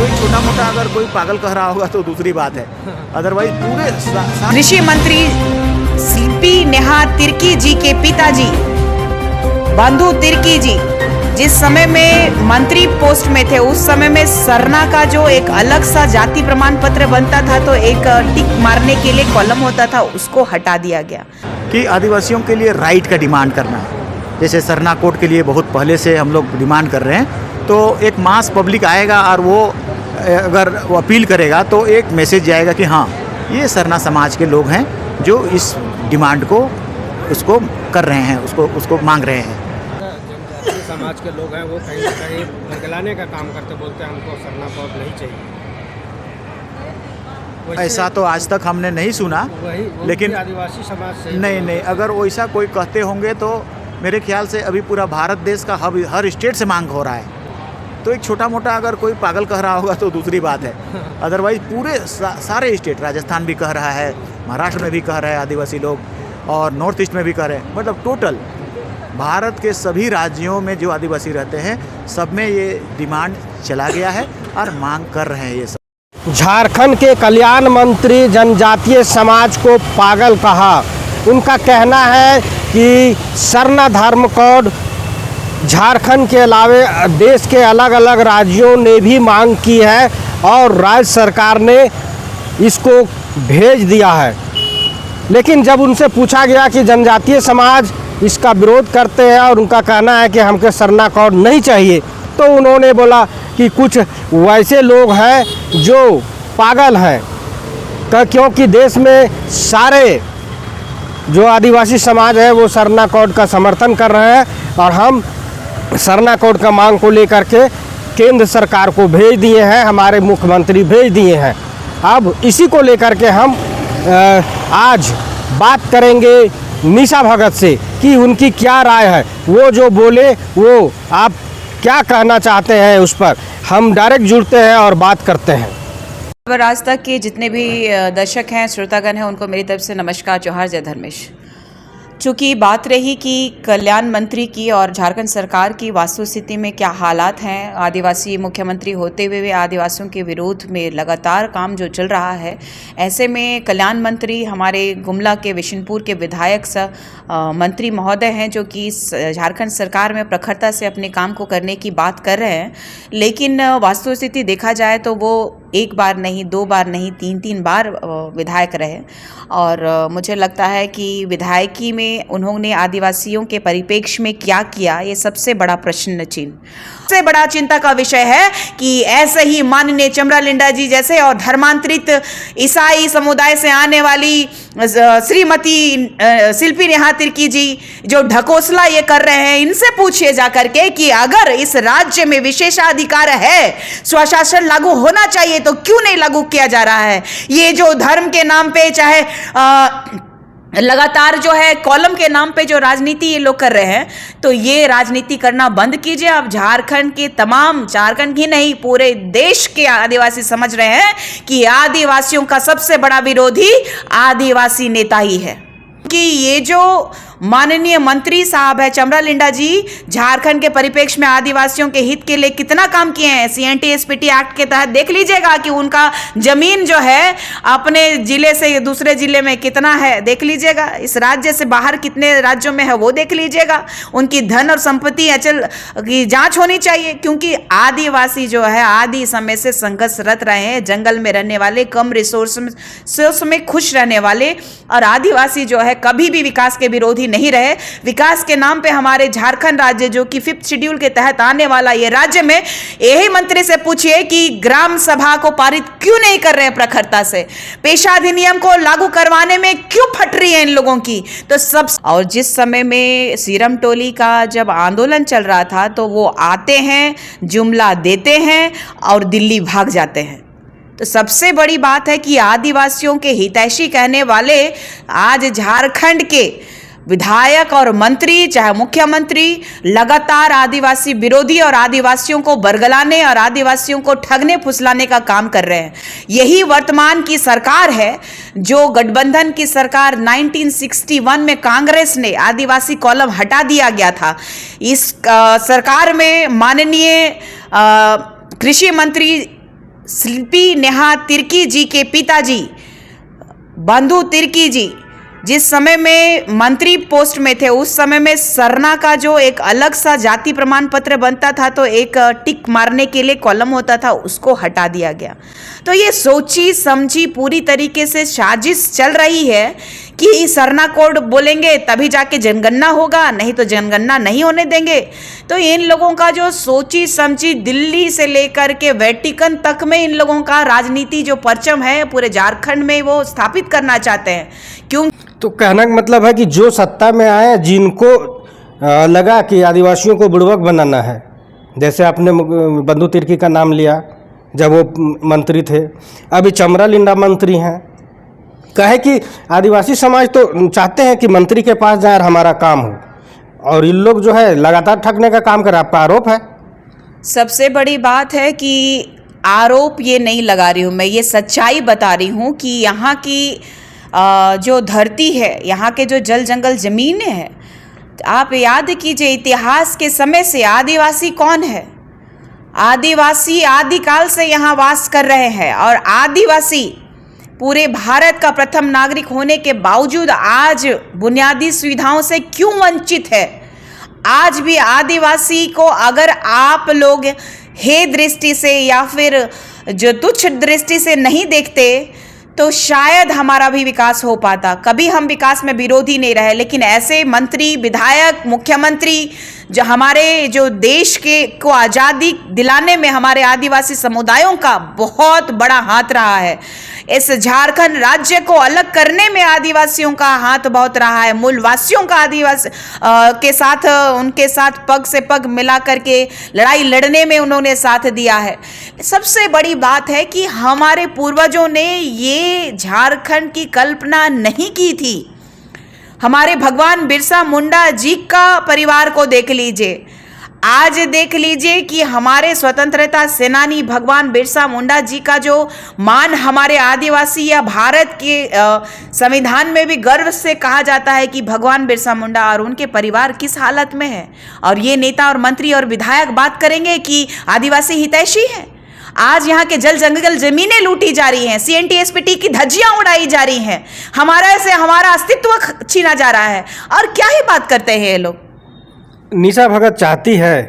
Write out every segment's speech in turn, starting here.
कोई छोटा मोटा अगर कोई पागल कह रहा होगा तो दूसरी बात है, अदरवाइज पूरे कृषि मंत्री शिल्पी नेहा तिर्की जी के पिताजी बंधु तिर्की जी जिस समय में मंत्री पोस्ट में थे, उस समय में सरना का जो एक अलग सा जाति प्रमाण पत्र बनता था तो एक टिक मारने के लिए कॉलम होता था, उसको हटा दिया गया कि आदिवासियों के लिए राइट का डिमांड करना है। जैसे सरना कोड के लिए बहुत पहले से हम लोग डिमांड कर रहे हैं, तो एक मास पब्लिक आएगा और वो अगर वो अपील करेगा तो एक मैसेज जाएगा कि हाँ, ये सरना समाज के लोग हैं जो इस डिमांड को उसको कर रहे हैं, उसको मांग रहे हैं। जनजातीय समाज के लोग हैं वो कहीं ना कहीं बरगलाने का काम करते, बोलते हैं हमको सरना कोड नहीं चाहिए। ऐसा तो आज तक हमने नहीं सुना, लेकिन आदिवासी समाज से नहीं, अगर वैसा कोई कहते होंगे तो मेरे ख्याल से अभी पूरा भारत देश का हर स्टेट से मांग हो रहा है। तो एक छोटा मोटा अगर कोई पागल कह रहा होगा तो दूसरी बात है, अदरवाइज पूरे सारे स्टेट, राजस्थान भी कह रहा है, महाराष्ट्र में भी कह रहे हैं आदिवासी लोग, और नॉर्थ ईस्ट में भी कह रहे हैं। मतलब टोटल भारत के सभी राज्यों में जो आदिवासी रहते हैं सब में ये डिमांड चला गया है और मांग कर रहे हैं ये सब। झारखंड के कल्याण मंत्री जनजातीय समाज को पागल कहा। उनका कहना है कि सरना धर्म कोड झारखंड के अलावे देश के अलग अलग राज्यों ने भी मांग की है और राज्य सरकार ने इसको भेज दिया है। लेकिन जब उनसे पूछा गया कि जनजातीय समाज इसका विरोध करते हैं और उनका कहना है कि हमको सरना कोड नहीं चाहिए, तो उन्होंने बोला कि कुछ वैसे लोग हैं जो पागल हैं, क्योंकि देश में सारे जो आदिवासी समाज है वो सरना कोड का समर्थन कर रहे हैं और हम सरना कोड का मांग को लेकर के केंद्र सरकार को भेज दिए हैं, हमारे मुख्यमंत्री भेज दिए हैं। अब इसी को लेकर के हम आज बात करेंगे निशा भगत से कि उनकी क्या राय है, वो जो बोले वो आप क्या कहना चाहते हैं उस पर। हम डायरेक्ट जुड़ते हैं और बात करते हैं। आज तक के जितने भी दर्शक हैं, श्रोतागण हैं, उनको मेरी तरफ से नमस्कार, जोहार, जय धर्मेश। चूँकि बात रही कि कल्याण मंत्री की और झारखंड सरकार की वास्तुस्थिति में क्या हालात हैं, आदिवासी मुख्यमंत्री होते हुए भी आदिवासियों के विरोध में लगातार काम जो चल रहा है, ऐसे में कल्याण मंत्री हमारे गुमला के विशुनपुर के विधायक मंत्री महोदय हैं जो कि झारखंड सरकार में प्रखरता से अपने काम को करने की बात कर रहे हैं। लेकिन वास्तुस्थिति देखा जाए तो वो एक बार नहीं, दो बार नहीं, तीन बार विधायक रहे और मुझे लगता है कि विधायकी में उन्होंने आदिवासियों के परिप्रेक्ष्य में क्या किया, ये सबसे बड़ा प्रश्न चिन्ह, सबसे बड़ा चिंता का विषय है कि ऐसे ही माननीय चमरालिंडा जी जैसे और धर्मांतरित ईसाई समुदाय से आने वाली श्रीमती शिल्पी नेहा तिर्की जी जो ढकोसला ये कर रहे हैं, इनसे पूछिए जाकर के कि अगर इस राज्य में विशेषाधिकार है, स्वशासन लागू होना चाहिए, तो क्यों नहीं लागू किया जा रहा है। ये जो धर्म के नाम पे चाहे लगातार जो है कॉलम के नाम पे जो राजनीति ये लोग कर रहे हैं, तो ये राजनीति करना बंद कीजिए। अब झारखंड के तमाम, झारखंड ही नहीं पूरे देश के आदिवासी समझ रहे हैं कि आदिवासियों का सबसे बड़ा विरोधी आदिवासी नेता ही है। कि ये जो माननीय मंत्री साहब है चमरालिंडा जी, झारखंड के परिप्रेक्ष्य में आदिवासियों के हित के लिए कितना काम किए हैं। CNT-SPT एक्ट के तहत देख लीजिएगा कि उनका जमीन जो है अपने जिले से दूसरे जिले में कितना है, देख लीजिएगा। इस राज्य से बाहर कितने राज्यों में है वो देख लीजिएगा। उनकी धन और संपत्ति अचल की जांच होनी चाहिए, क्योंकि आदिवासी जो है आदि समय से संघर्षरत रहे हैं, जंगल में रहने वाले, कम रिसोर्स में खुश रहने वाले, और आदिवासी जो है कभी भी विकास के विरोधी नहीं रहे। विकास के नाम पे हमारे झारखंड राज्य जो कि 5th शेड्यूल के तहत आने वाला ये राज्य में, यही मंत्री से पूछिए कि ग्राम सभा को पारित क्यों नहीं कर रहे हैं प्रखरता से, पेशा अधिनियम को लागू करवाने में क्यों फट रही है इन लोगों की। तो सब, और जिस समय में सीरम टोली का जब आंदोलन चल रहा था तो वो आते हैं, जुमला देते हैं और दिल्ली भाग जाते हैं। तो सबसे बड़ी बात है कि आदिवासियों के हितैषी कहने वाले आज झारखंड के विधायक और मंत्री चाहे मुख्यमंत्री लगातार आदिवासी विरोधी और आदिवासियों को बरगलाने और आदिवासियों को ठगने फुसलाने का काम कर रहे हैं। यही वर्तमान की सरकार है जो गठबंधन की सरकार 1961 में कांग्रेस ने आदिवासी कॉलम हटा दिया गया था। इस सरकार में माननीय कृषि मंत्री शिल्पी नेहा तिर्की जी के पिताजी बंधु तिर्की जी जिस समय में मंत्री पोस्ट में थे, उस समय में सरना का जो एक अलग सा जाति प्रमाण पत्र बनता था तो एक टिक मारने के लिए कॉलम होता था, उसको हटा दिया गया। तो ये सोची समझी पूरी तरीके से साजिश चल रही है कि सरना कोड बोलेंगे तभी जाके जनगणना होगा, नहीं तो जनगणना नहीं होने देंगे। तो इन लोगों का जो सोची समझी दिल्ली से लेकर के वेटिकन तक में इन लोगों का राजनीति जो परचम है पूरे झारखंड में वो स्थापित करना चाहते हैं। क्यों? तो कहने का मतलब है कि जो सत्ता में आए, जिनको लगा कि आदिवासियों को बुड़बक बनाना है, जैसे आपने बंधु तिर्की का नाम लिया जब वो मंत्री थे, अभी चमरा लिंडा मंत्री हैं, कहे कि आदिवासी समाज तो चाहते हैं कि मंत्री के पास जाए और हमारा काम हो, और इन लोग जो है लगातार ठगने का काम कर रहा है। आपका आरोप है? सबसे बड़ी बात है कि आरोप ये नहीं लगा रही हूँ मैं, ये सच्चाई बता रही हूँ कि यहाँ की जो धरती है, यहाँ के जो जल जंगल ज़मीनें हैं, आप याद कीजिए इतिहास के समय से आदिवासी कौन है? आदिवासी आदिकाल से यहाँ वास कर रहे हैं, और आदिवासी पूरे भारत का प्रथम नागरिक होने के बावजूद आज बुनियादी सुविधाओं से क्यों वंचित है? आज भी आदिवासी को अगर आप लोग हे दृष्टि से या फिर जो तुच्छ दृष्टि से नहीं देखते तो शायद हमारा भी विकास हो पाता। कभी हम विकास में विरोधी नहीं रहे, लेकिन ऐसे मंत्री, विधायक, मुख्यमंत्री जो हमारे जो देश के को आज़ादी दिलाने में हमारे आदिवासी समुदायों का बहुत बड़ा हाथ रहा है। इस झारखंड राज्य को अलग करने में आदिवासियों का हाथ बहुत रहा है। मूलवासियों का आदिवासी के साथ, उनके साथ पग से पग मिला करके लड़ाई लड़ने में उन्होंने साथ दिया है। सबसे बड़ी बात है कि हमारे पूर्वजों ने ये झारखंड की कल्पना नहीं की थी। हमारे भगवान बिरसा मुंडा जी का परिवार को देख लीजिए, आज देख लीजिए कि हमारे स्वतंत्रता सेनानी भगवान बिरसा मुंडा जी का जो मान हमारे आदिवासी या भारत के संविधान में भी गर्व से कहा जाता है कि भगवान बिरसा मुंडा और उनके परिवार किस हालत में है। और ये नेता और मंत्री और विधायक बात करेंगे कि आदिवासी हितैषी है। आज यहाँ के जल जंगल जमीनें लूटी जा रही हैं, CNTSPT की धज्जियां उड़ाई जा रही हैं, हमारा अस्तित्व छीना जा रहा है, और क्या ही बात करते हैं ये लोग। निशा भगत चाहती है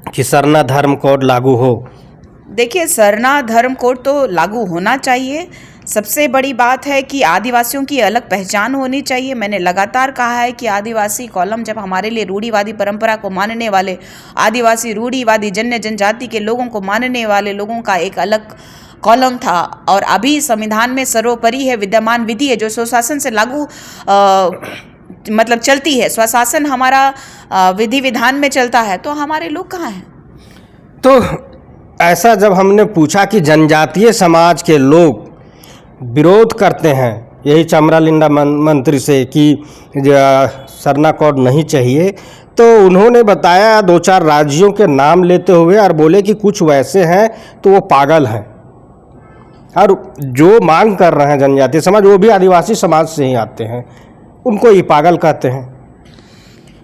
कि सरना धर्म कोड लागू हो। देखिए, सरना धर्म कोड तो लागू होना चाहिए। सबसे बड़ी बात है कि आदिवासियों की अलग पहचान होनी चाहिए। मैंने लगातार कहा है कि आदिवासी कॉलम जब हमारे लिए रूढ़िवादी परंपरा को मानने वाले आदिवासी रूढ़िवादी जन्य जनजाति के लोगों को मानने वाले लोगों का एक अलग कॉलम था, और अभी संविधान में सर्वोपरि है, विद्यमान विधि है जो स्वशासन से लागू मतलब चलती है। स्वशासन हमारा विधि विधान में चलता है, तो हमारे लोग कहाँ हैं? तो ऐसा जब हमने पूछा कि जनजातीय समाज के लोग विरोध करते हैं यही चमरा लिंडा मंत्री से कि सरना कोड नहीं चाहिए, तो उन्होंने बताया 2-4 राज्यों के नाम लेते हुए और बोले कि कुछ वैसे हैं तो वो पागल हैं, और जो मांग कर रहे हैं जनजातीय समाज वो भी आदिवासी समाज से ही आते हैं, उनको ये पागल कहते हैं।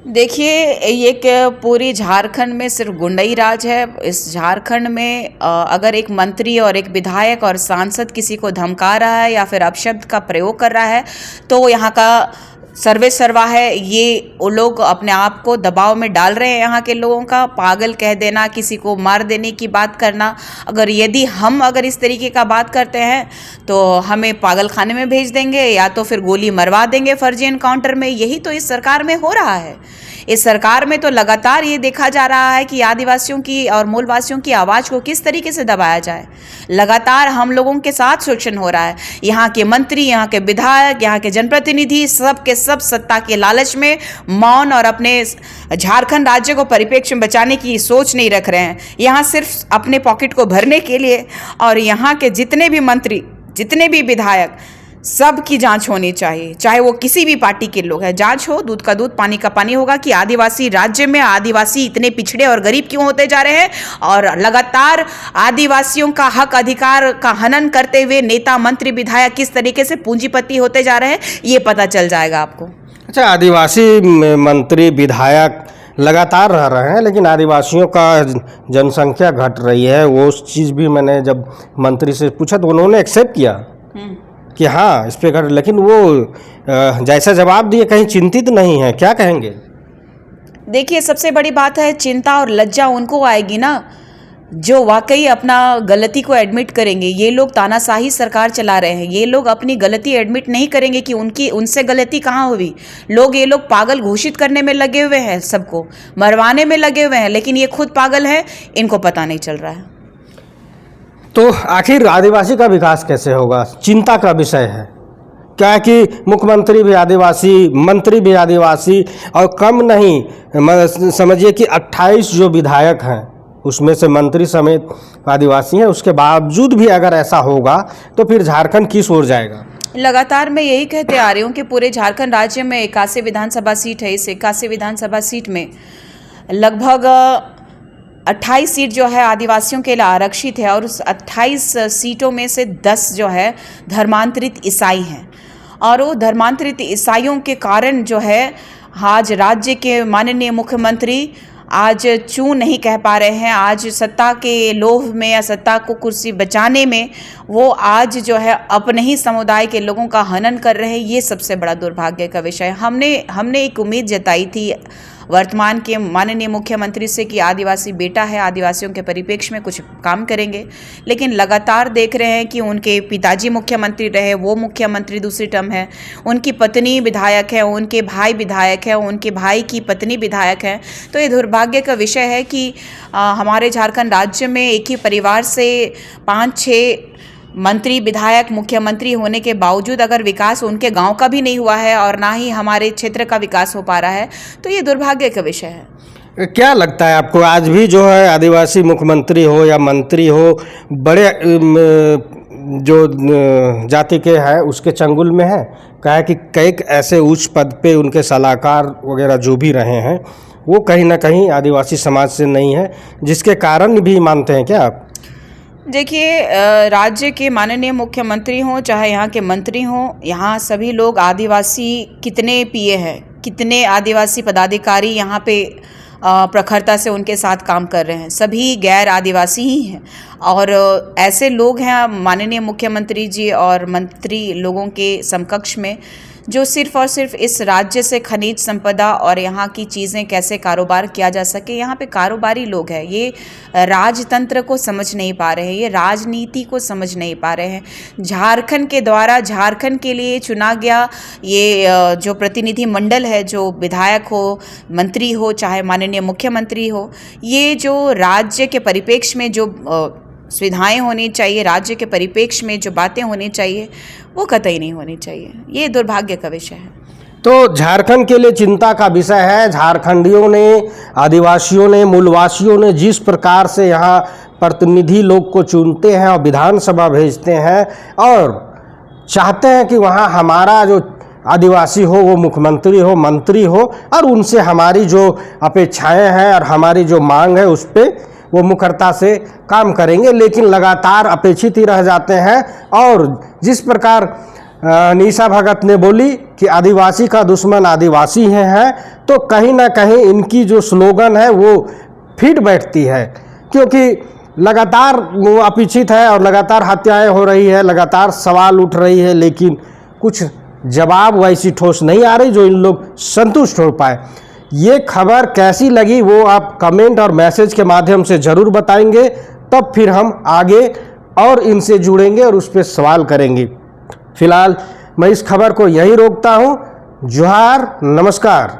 देखिए, एक पूरी झारखंड में सिर्फ गुंडई राज है। इस झारखंड में अगर एक मंत्री और एक विधायक और सांसद किसी को धमका रहा है या फिर अपशब्द का प्रयोग कर रहा है तो यहाँ का सर्वे सर्वा है। ये वो लोग अपने आप को दबाव में डाल रहे हैं। यहाँ के लोगों का पागल कह देना, किसी को मार देने की बात करना, यदि हम इस तरीके का बात करते हैं तो हमें पागल खाने में भेज देंगे या तो फिर गोली मरवा देंगे फर्जी एनकाउंटर में। यही तो इस सरकार में हो रहा है। इस सरकार में तो लगातार ये देखा जा रहा है कि आदिवासियों की और मूलवासियों की आवाज़ को किस तरीके से दबाया जाए। लगातार हम लोगों के साथ शोषण हो रहा है। यहाँ के मंत्री, यहाँ के विधायक, यहाँ के जनप्रतिनिधि सब के सब सत्ता के लालच में मौन और अपने झारखंड राज्य को परिप्रेक्ष्य में बचाने की सोच नहीं रख रहे हैं। यहाँ सिर्फ अपने पॉकेट को भरने के लिए, और यहाँ के जितने भी मंत्री, जितने भी विधायक, सब की जांच होनी चाहिए, चाहे वो किसी भी पार्टी के लोग हैं। जांच हो, दूध का दूध पानी का पानी होगा कि आदिवासी राज्य में आदिवासी इतने पिछड़े और गरीब क्यों होते जा रहे हैं, और लगातार आदिवासियों का हक अधिकार का हनन करते हुए नेता, मंत्री, विधायक किस तरीके से पूंजीपति होते जा रहे हैं, ये पता चल जाएगा आपको। अच्छा, आदिवासी मंत्री, विधायक लगातार रह रहे हैं, लेकिन आदिवासियों का जनसंख्या घट रही है। वो चीज़ भी मैंने जब मंत्री से पूछा तो उन्होंने एक्सेप्ट किया कि हाँ इस पे घट, लेकिन वो जैसा जवाब दिए कहीं चिंतित नहीं है। क्या कहेंगे? देखिए, सबसे बड़ी बात है चिंता और लज्जा उनको आएगी ना जो वाकई अपना गलती को एडमिट करेंगे। ये लोग तानाशाही सरकार चला रहे हैं, ये लोग अपनी गलती एडमिट नहीं करेंगे कि उनसे गलती कहाँ हुई। ये लोग पागल घोषित करने में लगे हुए हैं, सबको मरवाने में लगे हुए हैं, लेकिन ये खुद पागल है, इनको पता नहीं चल रहा है। तो आखिर आदिवासी का विकास कैसे होगा, चिंता का विषय है। क्या है कि मुख्यमंत्री भी आदिवासी, मंत्री भी आदिवासी, और कम नहीं समझिए कि 28 जो विधायक हैं उसमें से मंत्री समेत आदिवासी हैं। उसके बावजूद भी अगर ऐसा होगा तो फिर झारखंड किस ओर जाएगा? लगातार मैं यही कहते आ रही हूँ कि पूरे झारखंड राज्य में 81 विधानसभा सीट है। इस 81 विधानसभा सीट में लगभग 28 सीट जो है आदिवासियों के लिए आरक्षित है, और उस 28 सीटों में से 10 जो है धर्मांतरित ईसाई हैं। और वो धर्मांतरित ईसाइयों के कारण जो है आज राज्य के माननीय मुख्यमंत्री आज चूं नहीं कह पा रहे हैं। आज सत्ता के लोभ में या सत्ता को कुर्सी बचाने में वो आज जो है अपने ही समुदाय के लोगों का हनन कर रहे हैं। ये सबसे बड़ा दुर्भाग्य का विषय है। हमने एक उम्मीद जताई थी वर्तमान के माननीय मुख्यमंत्री से कि आदिवासी बेटा है, आदिवासियों के परिप्रेक्ष्य में कुछ काम करेंगे, लेकिन लगातार देख रहे हैं कि उनके पिताजी मुख्यमंत्री रहे, वो मुख्यमंत्री दूसरी टर्म है, उनकी पत्नी विधायक है, उनके भाई विधायक है, उनके भाई की पत्नी विधायक है। तो ये दुर्भाग्य का विषय है कि हमारे झारखंड राज्य में एक ही परिवार से 5-6 मंत्री, विधायक, मुख्यमंत्री होने के बावजूद अगर विकास उनके गांव का भी नहीं हुआ है और ना ही हमारे क्षेत्र का विकास हो पा रहा है, तो ये दुर्भाग्य का विषय है। क्या लगता है आपको, आज भी जो है आदिवासी मुख्यमंत्री हो या मंत्री हो, बड़े जो जाति के हैं उसके चंगुल में है? क्या है कि कई ऐसे उच्च पद पे उनके सलाहकार वगैरह जो भी रहे हैं वो कहीं ना कहीं आदिवासी समाज से नहीं है, जिसके कारण भी मानते हैं क्या आप? देखिए, राज्य के माननीय मुख्यमंत्री हों चाहे यहाँ के मंत्री हों, यहाँ सभी लोग आदिवासी कितने पीए हैं, कितने आदिवासी पदाधिकारी यहाँ पे प्रखरता से उनके साथ काम कर रहे हैं, सभी गैर आदिवासी ही हैं। और ऐसे लोग हैं माननीय मुख्यमंत्री जी और मंत्री लोगों के समकक्ष में जो सिर्फ और सिर्फ इस राज्य से खनिज संपदा और यहाँ की चीज़ें कैसे कारोबार किया जा सके, यहाँ पे कारोबारी लोग हैं। ये राजतंत्र को समझ नहीं पा रहे हैं, ये राजनीति को समझ नहीं पा रहे हैं। झारखंड के द्वारा झारखंड के लिए चुना गया ये जो प्रतिनिधि मंडल है, जो विधायक हो, मंत्री हो, चाहे माननीय मुख्यमंत्री हो, ये जो राज्य के परिप्रेक्ष्य में जो सुविधाएं होनी चाहिए, राज्य के परिप्रेक्ष्य में जो बातें होनी चाहिए, वो कतई नहीं होनी चाहिए। ये दुर्भाग्य का विषय है। तो झारखंड के लिए चिंता का विषय है। झारखंडियों ने, आदिवासियों ने, मूलवासियों ने जिस प्रकार से यहाँ प्रतिनिधि लोग को चुनते हैं और विधानसभा भेजते हैं और चाहते हैं कि वहाँ हमारा जो आदिवासी हो वो मुख्यमंत्री हो, मंत्री हो, और उनसे हमारी जो अपेक्षाएं हैं और हमारी जो मांग है उस पर वो मुखरता से काम करेंगे, लेकिन लगातार अपेक्षित ही रह जाते हैं। और जिस प्रकार निशा भगत ने बोली कि आदिवासी का दुश्मन आदिवासी हैं, तो कहीं ना कहीं इनकी जो स्लोगन है वो फिट बैठती है, क्योंकि लगातार वो अपेक्षित है और लगातार हत्याएं हो रही है, लगातार सवाल उठ रही है, लेकिन कुछ जवाब वैसी ठोस नहीं आ रही जो इन लोग संतुष्ट हो पाए। ये खबर कैसी लगी वो आप कमेंट और मैसेज के माध्यम से ज़रूर बताएंगे, तब फिर हम आगे और इनसे जुड़ेंगे और उस पर सवाल करेंगे। फिलहाल मैं इस खबर को यहीं रोकता हूँ। जोहार, नमस्कार।